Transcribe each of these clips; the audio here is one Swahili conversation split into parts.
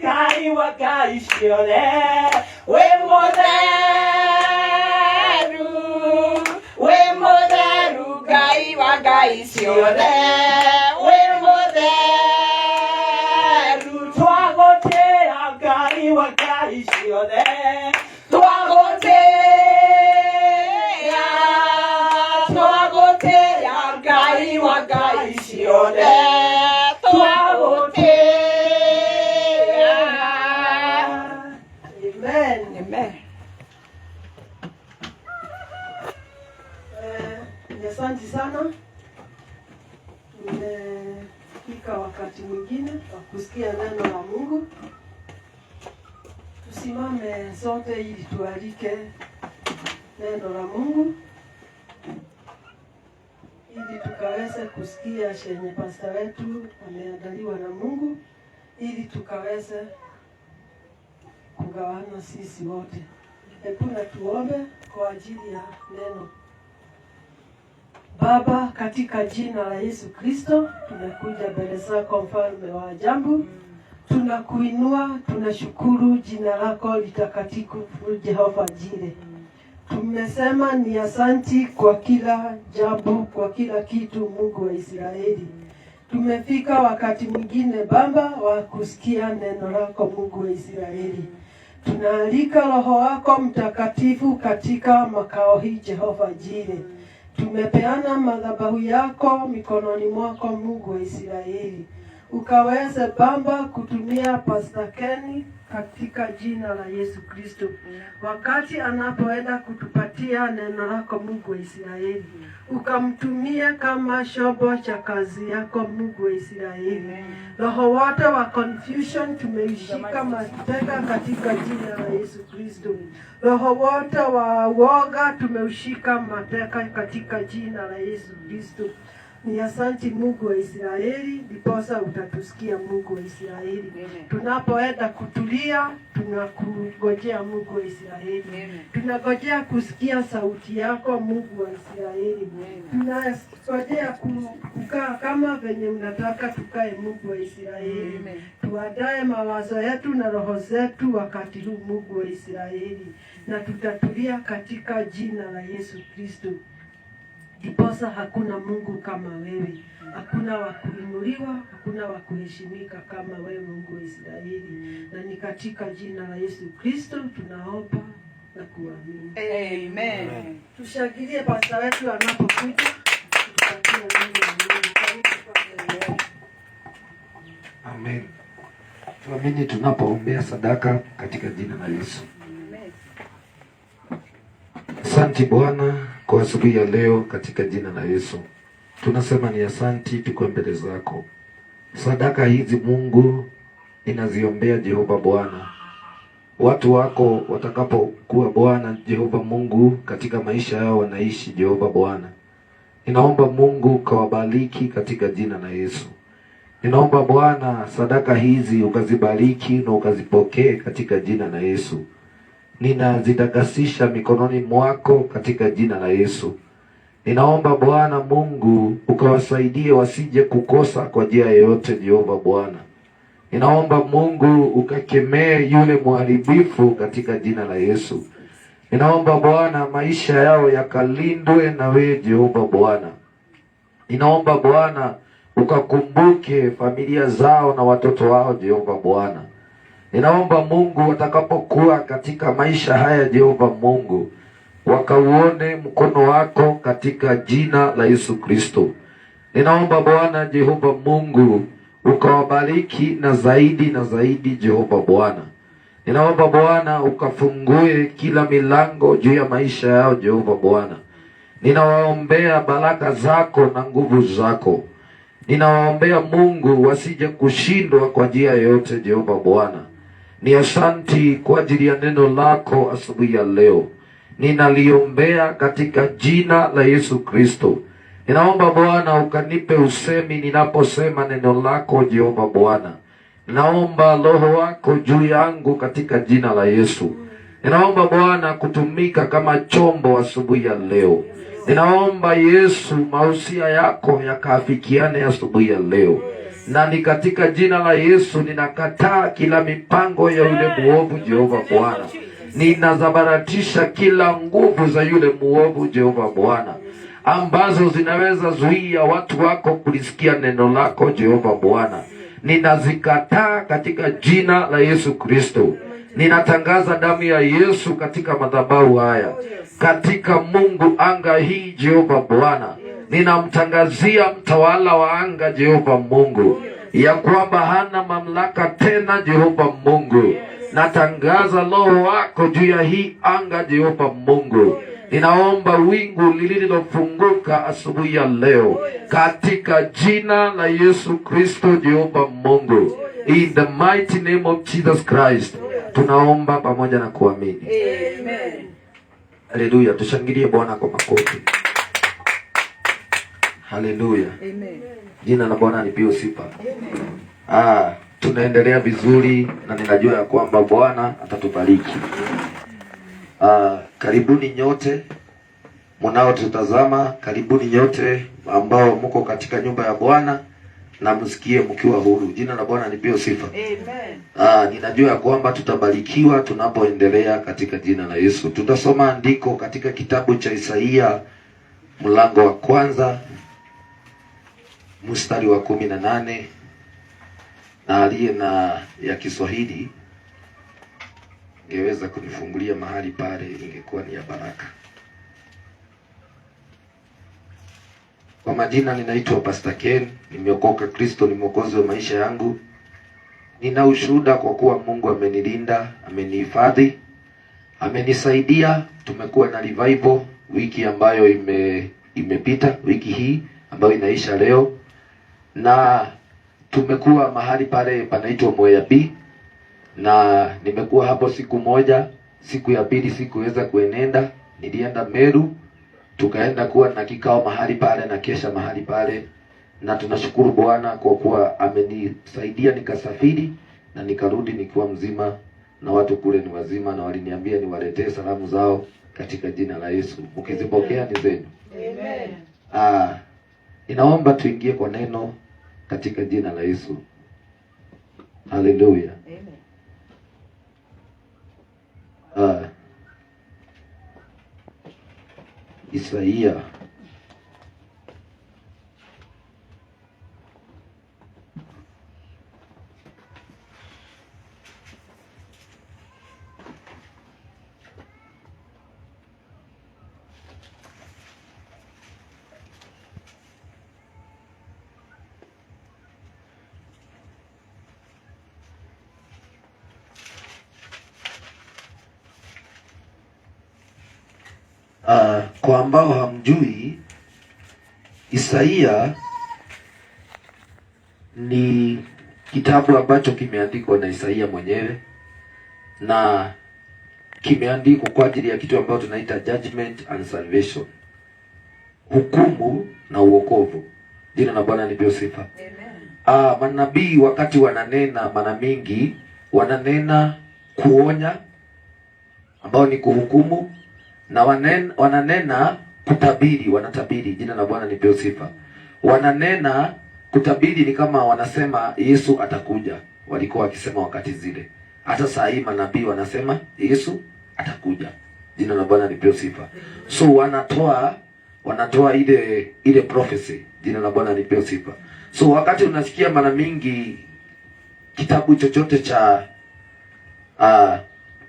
Ngai wa Ngai ciothe, we mutheru, Ngai wa Ngai ciothe, we mutheru, twagotea Ngai wa Ngai ciothe, twagotea Ngai wa Ngai ciothe, twagotea. Amen. Amen. Asante sana. Nimefika wakati mwingine wa kusikia neno la Mungu. Tusimame sote ili tualike neno la Mungu, ili tukaweze kusikia chenye pastor wetu ameandaliwa na Mungu, ili tukaweze kugawana sisi wote. Hebu na tuombe kwa ajili ya neno. Baba, katika jina la Yesu Kristo, tunakuja mbele zako mfalme wa ajabu. Tunakuinua, tunashukuru jina lako litakatifu Jehova Jire. Tumesema ni asanti kwa kila jambo, kwa kila kitu, Mungu wa Israeli. Tumefika wakati mwingine Baba wa kusikia neno lako, Mungu wa Israeli. Tunaalika Roho wako Mtakatifu katika makao hii, Jehova Jire. Tumepeana madhabahu yako mikononi mwako, Mungu wa Israeli. Ukaweze Baba kutumia Pastor Kenny katika jina la Yesu Kristo. Wakati anapoenda kutupatia neno lako, Mungu wa Israeli, ukamtumia kama chombo cha kazi yako, Mungu wa Israeli. Roho wote wa confusion tumeushika mateka katika jina la Yesu Kristo. Roho wote wa woga tumeushika mateka katika jina la Yesu Kristo. Ni asanti Mungu wa Israeli, ndiposa utatusikia Mungu wa Israeli. Tunapoenda kutulia, tunakungojea Mungu wa Israeli. Tunangojea kusikia sauti yako, Mungu wa Israeli. Tunangojea kukaa kama venye unataka tukae, Mungu wa Israeli. Tuandae mawazo yetu na roho zetu wakati huu, Mungu wa Israeli. Na tutatulia katika jina la Yesu Kristo. Ndiposa hakuna Mungu kama wewe. Hakuna wa kuinuliwa, hakuna wa kuheshimika kama wewe, Mungu wa Israeli. Na ni katika jina la Yesu Kristo tunaomba na kuamini. Amen. Tushangilie pastor wetu anapokuja. Amen. Tuamini tunapoombea sadaka katika jina la Yesu. Asante Bwana kwa asubuhi ya leo katika jina la Yesu. Tunasema ni asanti, tuko mbele zako. Sadaka hizi Mungu ninaziombea Jehova Bwana. Watu wako watakapokuwa Bwana Jehova Mungu katika maisha yao wanaishi Jehova Bwana. Ninaomba Mungu kawabariki katika jina la Yesu. Ninaomba Bwana sadaka hizi ukazibariki na ukazipokee katika jina la Yesu. Ninazitakasisha mikononi mwako katika jina la Yesu. Ninaomba Bwana Mungu ukawasaidie wasije kukosa kwa njia yoyote Jehova Bwana. Ninaomba Mungu ukakemee yule mharibifu katika jina la Yesu. Ninaomba Bwana maisha yao yakalindwe na wewe Jehova Bwana. Ninaomba Bwana ukakumbuke familia zao na watoto wao Jehova Bwana. Ninaomba Mungu watakapokuwa katika maisha haya Jehova Mungu, wakauone mkono wako katika jina la Yesu Kristo. Ninaomba Bwana Jehova Mungu ukawabariki na zaidi Jehova Bwana. Ninaomba Bwana ukafungue kila milango juu ya maisha yao Jehova Bwana. Ninawaombea baraka zako na nguvu zako. Ninawaombea Mungu wasije kushindwa kwa njia yoyote Jehova Bwana. Ni asanti kwa ajili ya neno lako asubuhi ya leo. Ninaliombea katika jina la Yesu Kristo. Ninaomba Bwana ukanipe usemi ninaposema neno lako Jehova Bwana. Ninaomba Roho wako juu yangu katika jina la Yesu. Ninaomba Bwana kutumika kama chombo asubuhi ya leo. Ninaomba Yesu mausia yako yakaafikiane asubuhi ya leo. Na ni katika jina la Yesu ninakataa kila mipango ya yule muovu Jehova Bwana. Ninazabaratisha kila nguvu za yule muovu Jehova Bwana, ambazo zinaweza zuia watu wako kulisikia neno lako Jehova Bwana. Ninazikataa katika jina la Yesu Kristo. Ninatangaza damu ya Yesu katika madhabahu haya, katika Mungu anga hii Jehova Bwana. Ninamtangazia mtawala wa anga Jehova Mungu ya kwamba hana mamlaka tena Jehova Mungu. Natangaza roho wako juu ya hii anga Jehova Mungu. Ninaomba wingu lililofunguka asubuhi ya leo katika jina la Yesu Kristo Jehova Mungu. In the mighty name of Jesus Christ tunaomba pamoja na kuamini. Amen. Haleluya, tushangilie Bwana kwa makofi. Haleluya. Amen. Jina la Bwana lipewe sifa. Amen. Tunaendelea vizuri na ninajua ya kwamba Bwana atatubariki. Karibuni nyote mnaotutazama, karibuni nyote ambao mko katika nyumba ya Bwana, na msikie mkiwa huru. Jina la Bwana lipewe sifa. Amen. Ninajua ya kwamba tutabarikiwa tunapoendelea katika jina la Yesu. Tutasoma andiko katika kitabu cha Isaia mlango wa 1 mstari wa 18, na aliye na ya Kiswahili ingeweza kunifungulia mahali pale, ingekuwa ni ya baraka. Kwa majina ninaitwa Pastor Ken, nimeokoka. Kristo ni mwokozi wa maisha yangu. Nina ushuhuda kwa kuwa Mungu amenilinda, amenihifadhi, amenisaidia. Tumekuwa na revival wiki ambayo imepita, wiki hii ambayo inaisha leo, na tumekuwa mahali pale panaitwa Mwea B, na nimekuwa hapo siku moja. Siku ya pili sikuweza kuenenda, nilienda Meru, tukaenda kuwa na kikao mahali pale na kesha mahali pale, na tunashukuru Bwana kwa kuwa amenisaidia nikasafiri na nikarudi nikiwa mzima, na watu kule ni wazima, na waliniambia niwaletee salamu zao katika jina la Yesu. Ukizipokea ni zenu. Amen. Ninaomba tuingie kwa neno katika jina la Yesu. Haleluya. Amen. Isaia kwa ambao hamjui, Isaia ni kitabu ambacho kimeandikwa na Isaia mwenyewe, na kimeandikwa kwa ajili ya kitu ambacho tunaita judgment and salvation, hukumu na uokovu. Jina la Bwana lipewe sifa. Amen. Manabii wakati wananena, mara mingi wananena kuonya, ambao ni kuhukumu, na wananena kutabiri, wanatabiri. Jina la Bwana lipewe sifa. Wananena kutabiri, ni kama wanasema Yesu atakuja. Walikuwa wakisema wakati zile. Hata saa hii manabii wanasema Yesu atakuja. Jina la Bwana lipewe sifa. So wanatoa ile prophecy. Jina la Bwana lipewe sifa. So wakati unasikia mara mingi kitabu chochote cha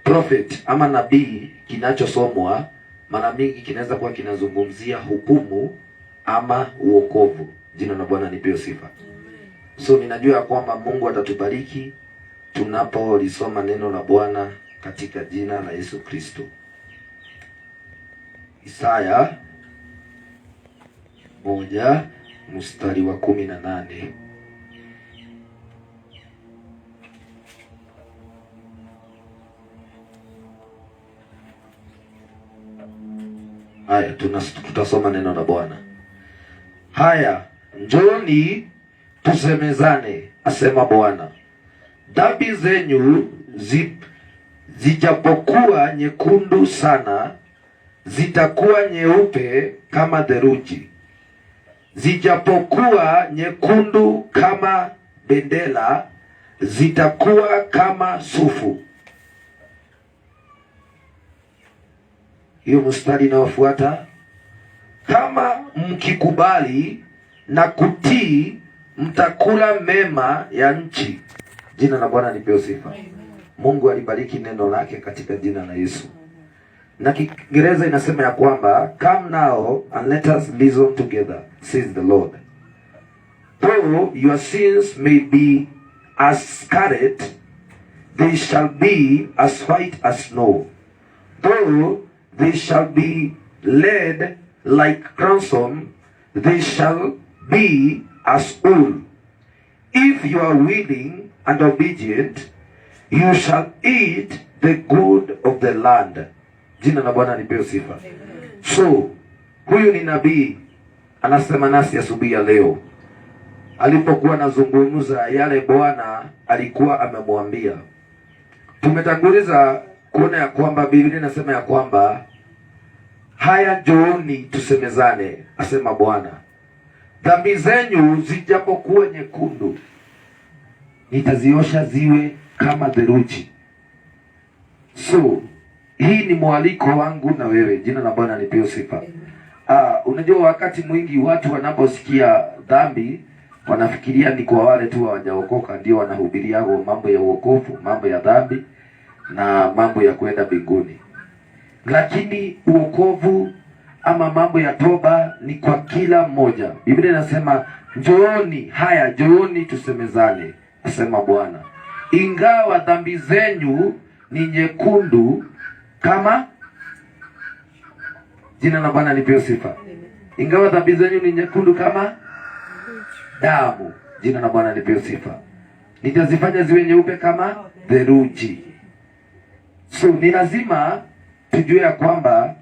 prophet ama nabii kinachosomwa, mara mingi kinaweza kuwa kinazungumzia hukumu ama uokovu. Jina la Bwana lipewe sifa. So ninajua kwamba Mungu atatubariki tunapolisoma neno la Bwana katika jina la Yesu Kristo. Isaya 1 mstari wa 18. Haya, tutasoma neno la Bwana. Haya, njoni tusemezane, asema Bwana. Dhambi zenyu zijapokuwa nyekundu sana, zitakuwa nyeupe kama theluji. Zijapokuwa nyekundu kama bendera zitakuwa kama sufu. Hiyo mstari inayofuata, kama mkikubali na kutii mtakula mema ya nchi. Jina la Bwana lipewe sifa. Mungu alibariki neno lake katika jina la Yesu. Na Kiingereza inasema ya kwamba, come now and let us listen together, says the Lord. Though your sins may be as scarlet, they shall be as white as snow. Though they shall be red like crimson, they shall be as wool. If you are willing and obedient, you shall eat the good of the land. Jina la Bwana lipewe sifa. So, huyu ni nabii anasema nasi asubuhi ya leo. Alipokuwa anazungumza yale Bwana alikuwa amemwambia. Tumetanguliza kuona ya kwamba Biblia inasema ya kwamba, haya njooni tusemezane, asema Bwana. Dhambi zenyu zijapokuwa nyekundu, nitaziosha ziwe kama theluji. So, hii ni mwaliko wangu na wewe. Jina la Bwana lipewe sifa. Unajua wakati mwingi watu wanaposikia dhambi wanafikiria ni kwa wale tu hawajaokoka ndio wanahubiria mambo ya wokovu, mambo ya dhambi na mambo ya kwenda mbinguni. Lakini wokovu ama mambo ya toba ni kwa kila mmoja. Biblia inasema, njooni tusemezane, asema Bwana. Ingawa dhambi zenyu ni nyekundu kama, jina la Bwana lipewe sifa. Ingawa dhambi zenyu ni nyekundu kama damu, jina la Bwana lipewe sifa, nitazifanya ziwe nyeupe kama theluji. So ni lazima tujue ya kwamba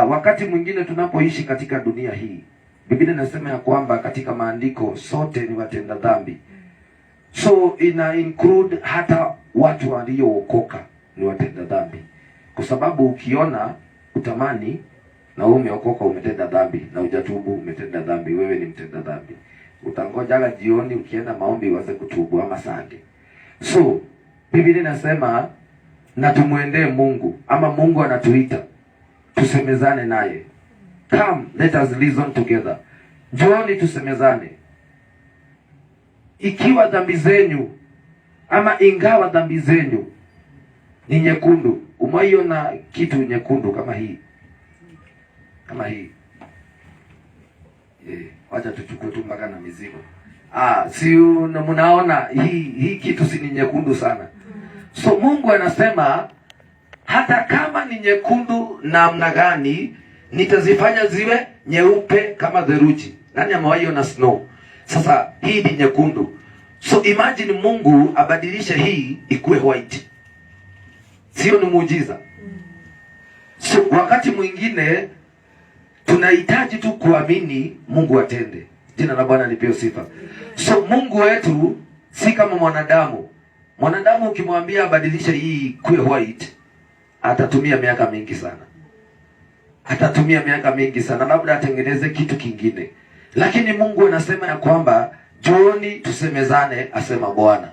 wakati mwingine tunapoishi katika dunia hii, Biblia inasema ya kwamba katika maandiko sote ni watenda dhambi. So ina include hata watu waliookoka ni watenda dhambi. Kwa sababu ukiona utamani na umeokoka umetenda dhambi na hujatubu umetenda dhambi, wewe ni mtenda dhambi. Utangoja jioni ukienda maombi uanze kutubu ama Sunday. So Biblia inasema na tumuendee Mungu, ama Mungu anatuita tusemezane naye. Come, let us listen together. Njooni tusemezane. Ikiwa dhambi zenyu ama ingawa dhambi zenyu ni nyekundu. Umeiona kitu nyekundu kama hii? Kama hii. Wacha tuchukue tu mpaka na mizigo. Si mnaona hii kitu si ni nyekundu sana. So Mungu anasema hata kama ni nyekundu namna gani, nitazifanya ziwe nyeupe kama theluji. Nani amewaiona snow? Sasa hii ni nyekundu. So imagine Mungu abadilishe hii ikuwe white. Sio ni muujiza? So wakati mwingine tunahitaji tu kuamini Mungu atende. Jina la Bwana lipewe sifa. So Mungu wetu si kama mwanadamu. Mwanadamu ukimwambia abadilishe hii kuwe white, atatumia miaka mingi sana. Labda atengeneze kitu kingine. Lakini Mungu anasema ya kwamba njooni tusemezane, asema Bwana.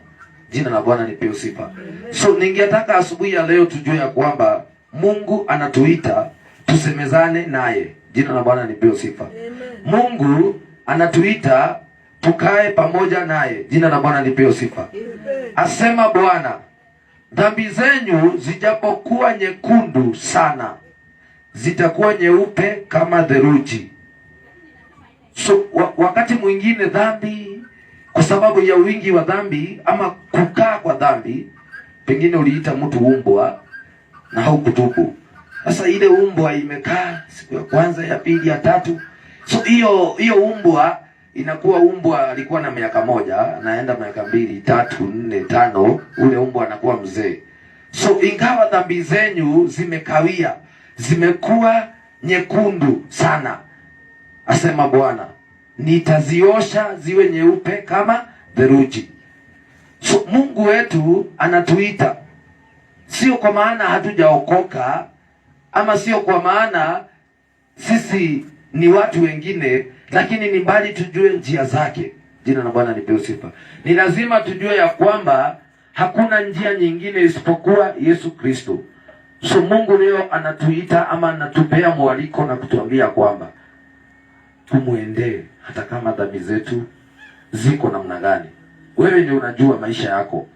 Jina la Bwana lipewe sifa. So ningetaka asubuhi ya leo tujue ya kwamba Mungu anatuita tusemezane naye. Jina la Bwana lipewe sifa. Mungu anatuita tukae pamoja naye. Jina la Bwana lipewe sifa. Asema Bwana, dhambi zenyu zijapokuwa nyekundu sana, zitakuwa nyeupe kama theluji. So wakati mwingine dhambi, kwa sababu ya wingi wa dhambi ama kukaa kwa dhambi, pengine uliita mtu umbwa na haukutubu. Sasa ile umbwa imekaa siku ya kwanza, ya pili, ya tatu. So hiyo umbwa inakuwa umbwa alikuwa na miaka 1, anaenda miaka 2, 3, 4, 5, ule umbwa anakuwa mzee. So ingawa dhambi zenyu zimekawia, zimekuwa nyekundu sana, asema Bwana, nitaziosha ziwe nyeupe kama theluji. So Mungu wetu anatuita, sio kwa maana hatujaokoka, ama sio kwa maana sisi ni watu wengine, lakini ni mbali tujue njia zake. Jina la Bwana lipewe sifa. Ni lazima tujue ya kwamba hakuna njia nyingine isipokuwa Yesu Kristo. So Mungu leo anatuita ama anatupea mwaliko na kutuambia kwamba tumuendee hata kama dhambi zetu ziko namna gani. Wewe ndio unajua maisha yako.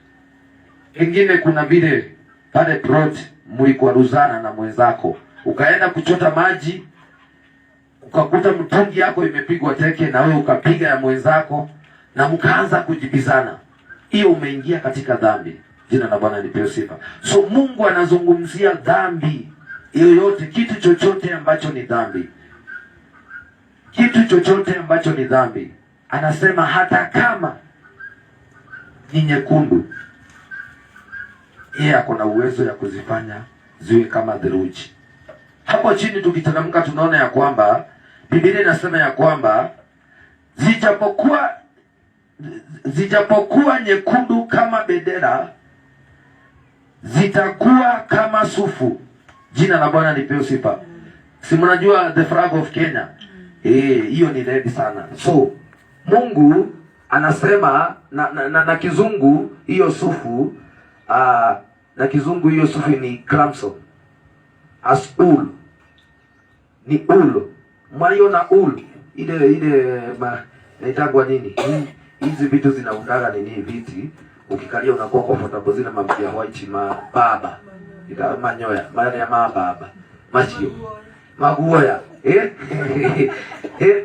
Pengine kuna vile pale plot mlikwaruzana na mwenzako, ukaenda kuchota maji, ukakuta mtungi yako imepigwa teke na wewe ukapiga ya mwenzako na mkaanza kujibizana. Hiyo umeingia katika dhambi. Jina la Bwana lipewe sifa. So Mungu anazungumzia dhambi yoyote, kitu chochote ambacho ni dhambi. Kitu chochote ambacho ni dhambi. Anasema hata kama ni nyekundu, yeye ako na uwezo ya kuzifanya ziwe kama theluji. Hapo chini tukiteremka tunaona ya kwamba Biblia inasema ya kwamba zijapokuwa nyekundu kama bendera, zitakuwa kama sufu. Jina la Bwana lipewe sifa. Si mnajua the flag of Kenya? Hiyo ni red sana. So Mungu anasema na kizungu hiyo sufu, na kizungu hiyo sufu ni crimson. As wool. Ni wool. Mwaiona wool ile naitagwa nini? Hizi vitu zinaundaga nini viti, ukikalia unakuwa comfortable, zile mambo ya white mababa. Ila manyoya, maana ya mababa. Machio. Maguoya.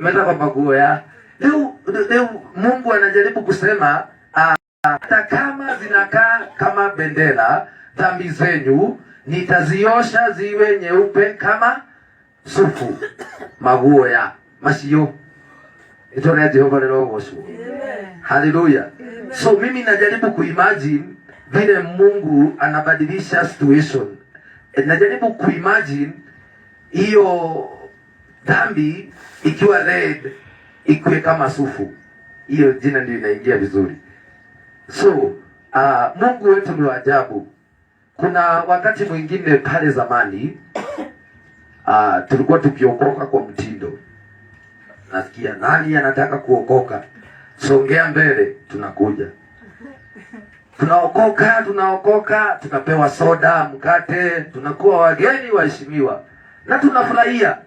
Meta kwa maguoya. Leo Mungu anajaribu kusema hata kama zinakaa kama bendera, dhambi zenyu nitaziosha ziwe nyeupe kama sufu. Maguoya. Machio. Ito na Jehova leo ngoshu. Hallelujah. So mimi najaribu kuimagine vile Mungu anabadilisha situation. Najaribu kuimagine hiyo dhambi ikiwa red, ikiwe kama sufu. Hiyo jina ndio inaingia vizuri. So Mungu wetu ni wa ajabu. Kuna wakati mwingine pale zamani tulikuwa tukiokoka kwa mtindo. Nasikia nani anataka kuokoka? Songea mbele, tunakuja. Tunaokoka, tunapewa soda, mkate, tunakuwa wageni waheshimiwa. Na tunafurahia.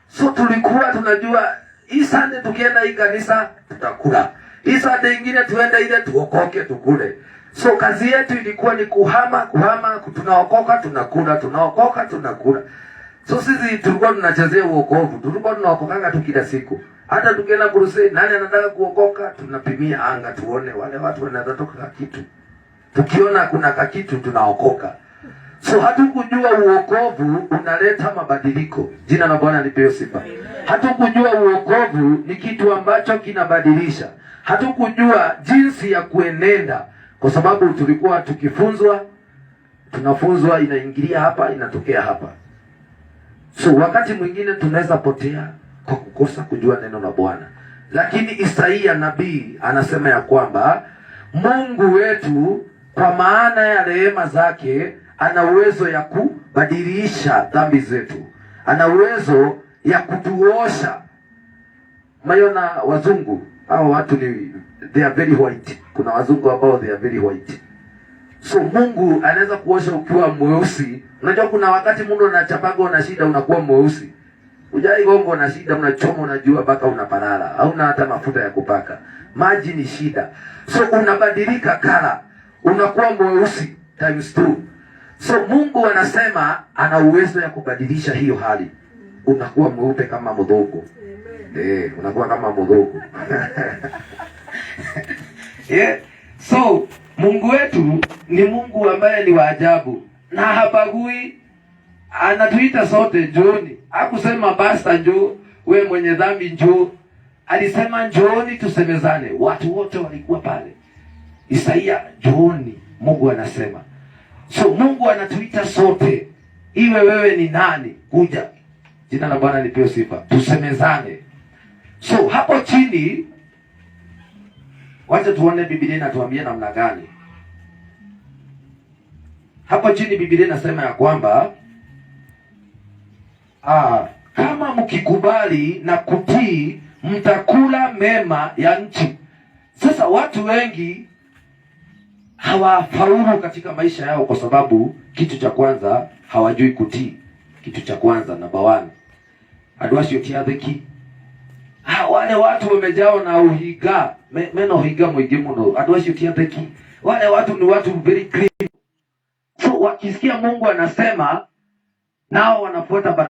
So tulikuwa tunajua hii Sunday tukienda hii kanisa tutakula. Hii Sunday nyingine tuende ile tuokoke tukule. So kazi yetu ilikuwa ni kuhama, tunaokoka tunakula, tunaokoka tunakula. So sisi tulikuwa tunachezea uokovu. Tulikuwa tunaokoka tu kila siku. Hata tukienda crusade, nani anataka kuokoka, tunapimia anga tuone wale watu wanaweza toka kitu. Tukiona kuna kakitu tunaokoka. So hatukujua uokovu unaleta mabadiliko. Jina la Bwana lipewe sifa. Hatukujua uokovu ni kitu ambacho kinabadilisha. Hatukujua jinsi ya kuenenda, kwa sababu tulikuwa tukifunzwa, tunafunzwa inaingilia hapa, inatokea hapa. So wakati mwingine tunaweza potea kwa kukosa kujua neno la Bwana. Lakini Isaia nabii anasema ya kwamba Mungu wetu kwa maana ya rehema zake ana uwezo ya kubadilisha dhambi zetu. Ana uwezo ya kutuosha. Mayona wazungu, hao watu they are very white. Kuna wazungu ambao they are very white. So Mungu anaweza kuosha ukiwa mweusi. Unajua kuna wakati Mungu anachapaga na shida unakuwa mweusi. Ujai gongo na shida unachoma unajua baka unaparara. Hauna hata mafuta ya kupaka. Maji ni shida. So unabadilika kala. Unakuwa mweusi times 2. So Mungu anasema ana uwezo ya kubadilisha hiyo hali. Unakuwa mweupe kama mdogo. Unakuwa kama mdogo. So Mungu wetu ni Mungu ambaye ni wa ajabu na habagui. Anatuita sote njooni. Hakusema basta njoo, we mwenye dhambi njoo. Alisema njooni tusemezane. Watu wote walikuwa pale. Isaia njooni, Mungu anasema. So Mungu anatuita sote. Iwe wewe ni nani, kuja. Jina la Bwana lipewe sifa. Tusemezane. So hapo chini wacha tuone Biblia inatuambia namna gani. Hapo chini Biblia inasema ya kwamba kama mkikubali na kutii mtakula mema ya nchi. Sasa watu wengi hawafaulu katika maisha yao kwa sababu kitu cha kwanza hawajui kutii. Kitu cha kwanza number 1. Adwasio tiatheki. Wale watu wamejao na uhiga. Meno uhiga mwingi muno. Adwasio tiatheki. Wale watu ni watu very clean. So wakisikia Mungu anasema nao wanafuata